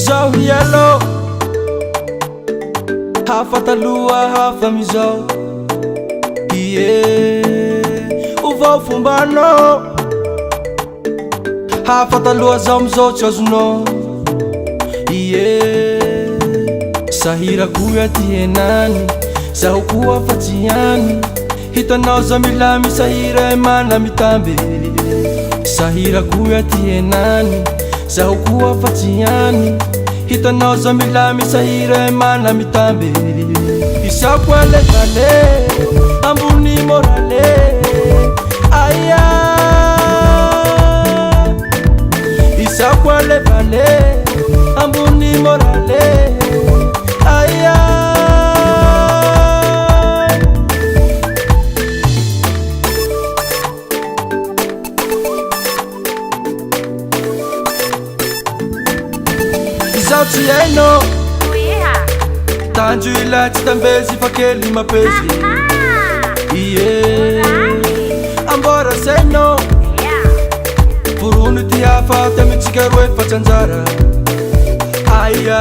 Zao hialo hafa taloha hafa mizao uvao fombanao hafa taloha zao mizao tsy azonao sahirako aty henany zaho koa fa tsy hany hitanao za milamy sahira mana mitambe sahirako aty henany zaho koa fa tsy hany hitanao za milamy sahira mana mitambe isako alevale ambony morale aya isako alevale ambony morale aya izao tsy hainao tanjo ila tsy tambezi fa kely mapezi ambora sainao vorony ty hafa ty amitsika roe fa tsanjara aya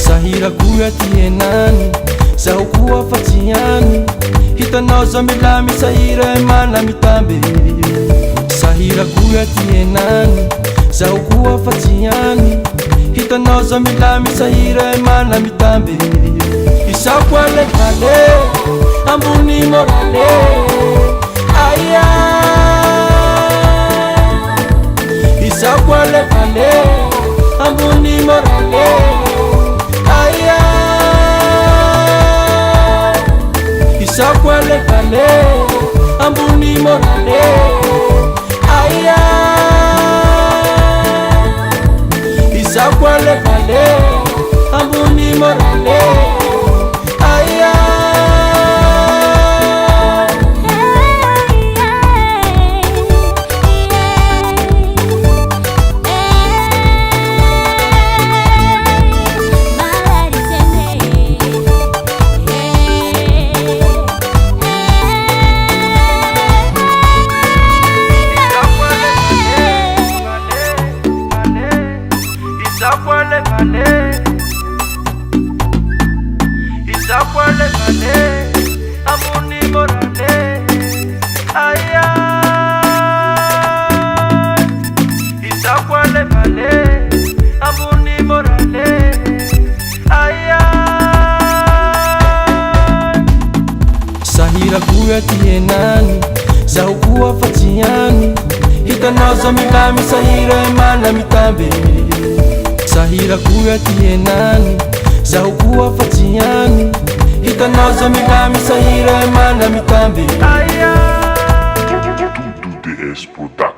sahirako aty henany zaho koa fa tsy hany hitanao za milamy sahira mana mitambe sahirako aty henany zaho koa fa tsy hany hitanao za milamy sahira mana mitambe isako alevale ambony morale aya isako alevale ambony morale aya isako alevale ambony morale aya isako alevale ambony morale aya isako alevale ambony morale aya isako alevale ambony morale aya sahirako aty henany zaho koa fa tsy hany hitanao za milamy sahira mana mitambe sahirako aty henany zaho koa fa tsy hany hitanao za milamy sahira mana mitambe Tudo DS Production.